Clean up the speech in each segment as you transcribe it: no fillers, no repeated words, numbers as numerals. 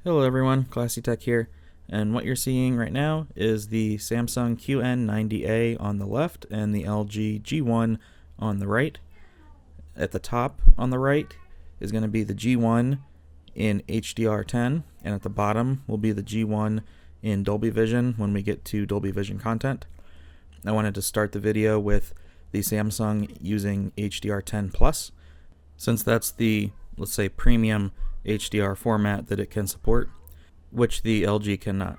Hello everyone, Classy Tech here, and what you're seeing right now is the Samsung QN90A on the left and the LG G1 on the right. At the top on the right is going to be the G1 in HDR10, and at the bottom will be the G1 in Dolby Vision when we get to Dolby Vision content. I wanted to start the video with the Samsung using HDR10 Plus, since that's the, let's say, premium HDR format that it can support, which the LG cannot.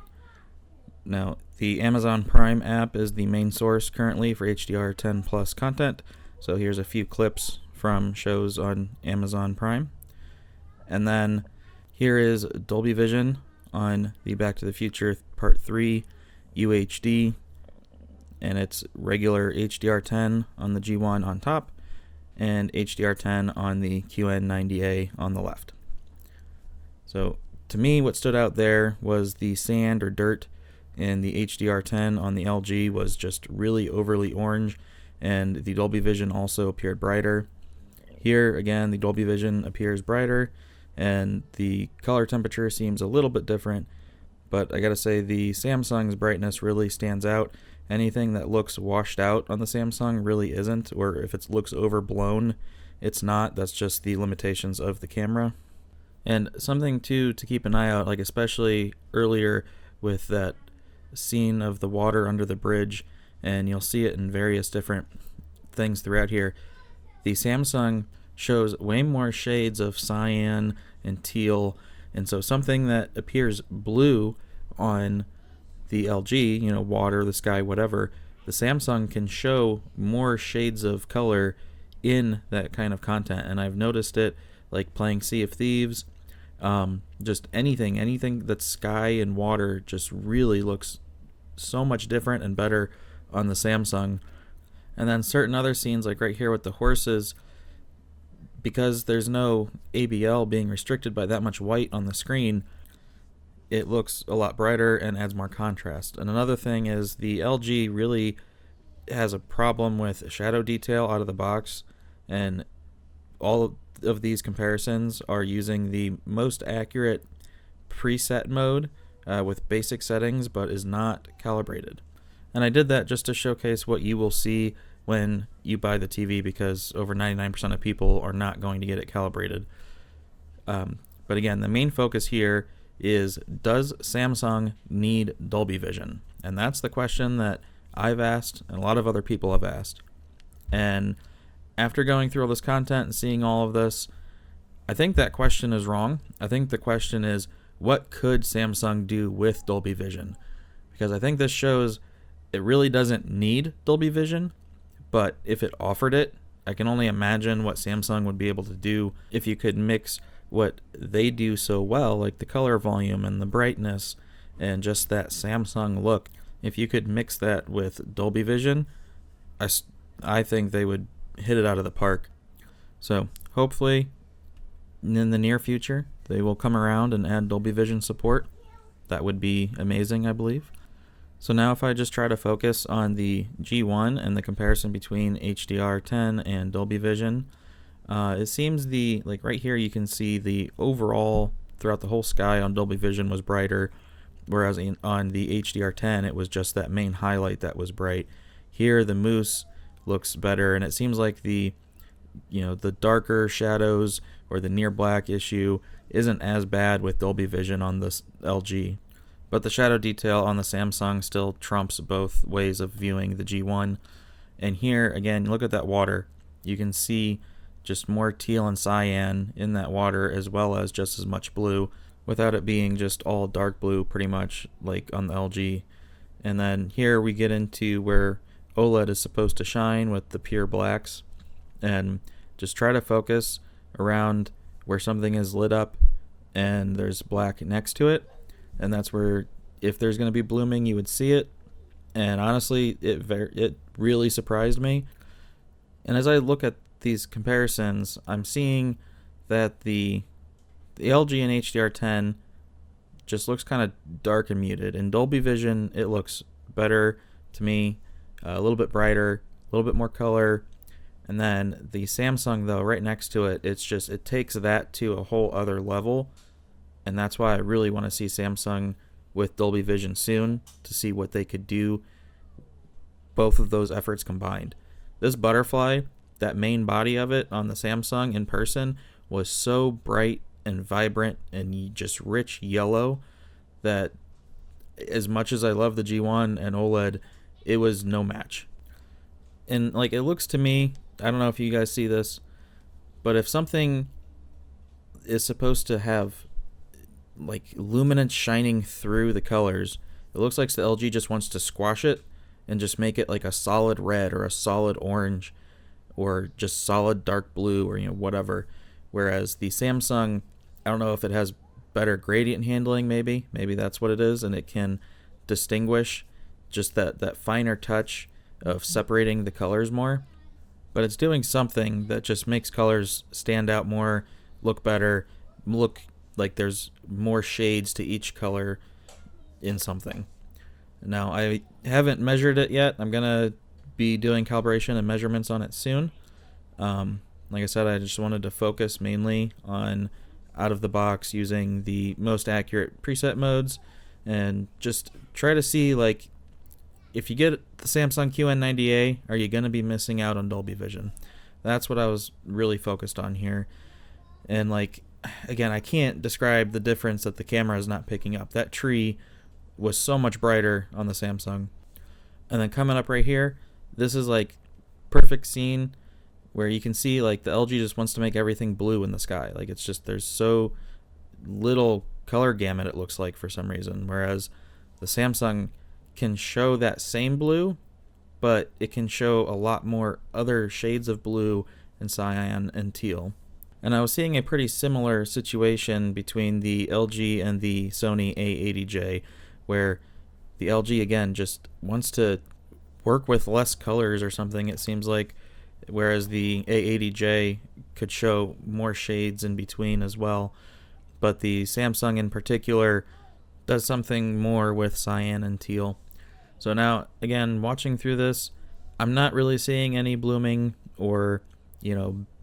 Now, the Amazon Prime app is the main source currently for HDR10 Plus content, so here's a few clips from shows on Amazon Prime. And then here is Dolby Vision on the Back to the Future Part 3 UHD, and it's regular HDR10 on the G1 on top, and HDR10 on the QN90A on the left. So to me, what stood out there was the sand or dirt in the HDR10 on the LG was just really overly orange, and the Dolby Vision also appeared brighter. Here, again, the Dolby Vision appears brighter, and the color temperature seems a little bit different, but I gotta say the Samsung's brightness really stands out. Anything that looks washed out on the Samsung really isn't, or if it looks overblown, it's not. That's just the limitations of the camera. And something to keep an eye out, like especially earlier with that scene of the water under the bridge, and you'll see it in various different things throughout here. The Samsung shows way more shades of cyan and teal, and so something that appears blue on the LG, water, the sky, whatever, the Samsung can show more shades of color in that kind of content, and I've noticed it like playing Sea of Thieves. Just anything that's sky and water just really looks so much different and better on the Samsung. And then certain other scenes, like right here with the horses, because there's no ABL being restricted by that much white on the screen, it looks a lot brighter and adds more contrast. And another thing is the LG really has a problem with shadow detail out of the box, and all of these comparisons are using the most accurate preset mode with basic settings, but is not calibrated. And I did that just to showcase what you will see when you buy the TV, because over 99% of people are not going to get it calibrated. But again, the main focus here is, does Samsung need Dolby Vision? And that's the question that I've asked and a lot of other people have asked. And after going through all this content and seeing all of this, I think that question is wrong. I think the question is, what could Samsung do with Dolby Vision? Because I think this shows it really doesn't need Dolby Vision, but if it offered it, I can only imagine what Samsung would be able to do if you could mix what they do so well, like the color volume and the brightness and just that Samsung look. If you could mix that with Dolby Vision, I think they would hit it out of the park. So hopefully in the near future they will come around and add Dolby Vision support. That would be amazing, I believe. So now if I just try to focus on the G1 and the comparison between HDR10 and Dolby Vision, it seems like right here you can see the overall throughout the whole sky on Dolby Vision was brighter, whereas on the HDR10 it was just that main highlight that was bright. Here the moose looks better, and it seems like the darker shadows or the near black issue isn't as bad with Dolby Vision on this LG, but the shadow detail on the Samsung still trumps both ways of viewing the G1. And here again, look at that water. You can see just more teal and cyan in that water, as well as just as much blue, without it being just all dark blue pretty much like on the LG. And then here we get into where OLED is supposed to shine with the pure blacks, and just try to focus around where something is lit up and there's black next to it, and that's where, if there's going to be blooming, you would see it. And honestly, it really surprised me. And as I look at these comparisons, I'm seeing that the LG and HDR10 just looks kind of dark and muted. In Dolby Vision, it looks better to me, a little bit brighter, a little bit more color. And then the Samsung, though, right next to it, it takes that to a whole other level. and that's why I really want to see Samsung with Dolby Vision soon to see what they could do, both of those efforts combined. This butterfly, that main body of it on the Samsung in person, was so bright and vibrant and just rich yellow that as much as I love the G1 and OLED, it was no match. And like, it looks to me, I don't know if you guys see this, but if something is supposed to have like luminance shining through the colors, it looks like the LG just wants to squash it and just make it like a solid red or a solid orange or just solid dark blue or whatever. Whereas the Samsung, I don't know if it has better gradient handling, maybe that's what it is, and it can distinguish just that finer touch of separating the colors more. But it's doing something that just makes colors stand out more, look better, look like there's more shades to each color in something. Now, I haven't measured it yet. I'm going to be doing calibration and measurements on it soon. Like I said, I just wanted to focus mainly on out of the box using the most accurate preset modes and just try to see, like, if you get the Samsung QN90A, are you going to be missing out on Dolby Vision? That's what I was really focused on here. And like, again, I can't describe the difference that the camera is not picking up. That tree was so much brighter on the Samsung. And then coming up right here, this is like perfect scene where you can see like the LG just wants to make everything blue in the sky. Like, it's just, there's so little color gamut, it looks like, for some reason. Whereas the Samsung can show that same blue, but it can show a lot more other shades of blue and cyan and teal. And I was seeing a pretty similar situation between the LG and the Sony A80J, where the LG again just wants to work with less colors or something, it seems like, whereas the A80J could show more shades in between as well. But the Samsung in particular does something more with cyan and teal. So now, again, watching through this, I'm not really seeing any blooming or,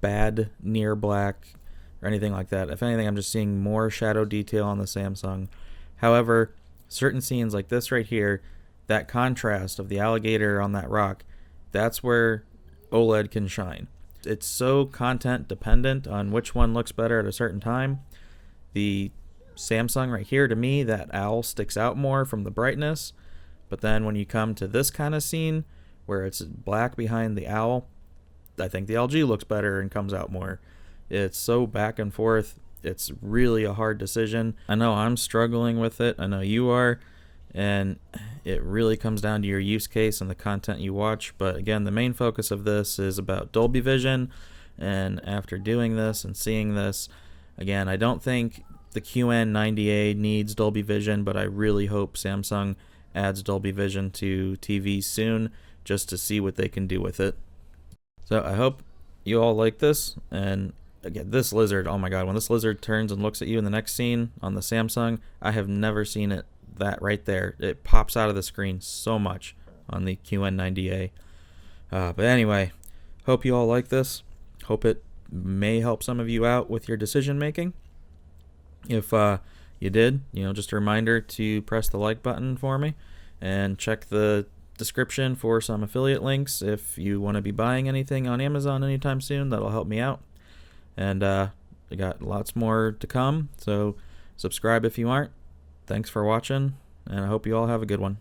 bad near black or anything like that. If anything, I'm just seeing more shadow detail on the Samsung. However, certain scenes like this right here, that contrast of the alligator on that rock, that's where OLED can shine. It's so content dependent on which one looks better at a certain time. The Samsung right here, to me, that owl sticks out more from the brightness. But then when you come to this kind of scene where it's black behind the owl, I think the LG looks better and comes out more. It's so back and forth. It's really a hard decision. I know I'm struggling with it. I know you are. And it really comes down to your use case and the content you watch. But again, the main focus of this is about Dolby Vision. And after doing this and seeing this, again, I don't think the QN90A needs Dolby Vision, but I really hope Samsung adds Dolby Vision to TVs soon just to see what they can do with it. So I hope you all like this. And again, this lizard, oh my god, when this lizard turns and looks at you in the next scene on the Samsung, I have never seen it that right there. It pops out of the screen so much on the QN90A. But anyway, hope you all like this. Hope it may help some of you out with your decision making. If you did, just a reminder to press the like button for me and check the description for some affiliate links if you want to be buying anything on Amazon anytime soon. That'll help me out. And I got lots more to come, so subscribe if you aren't. Thanks for watching, and I hope you all have a good one.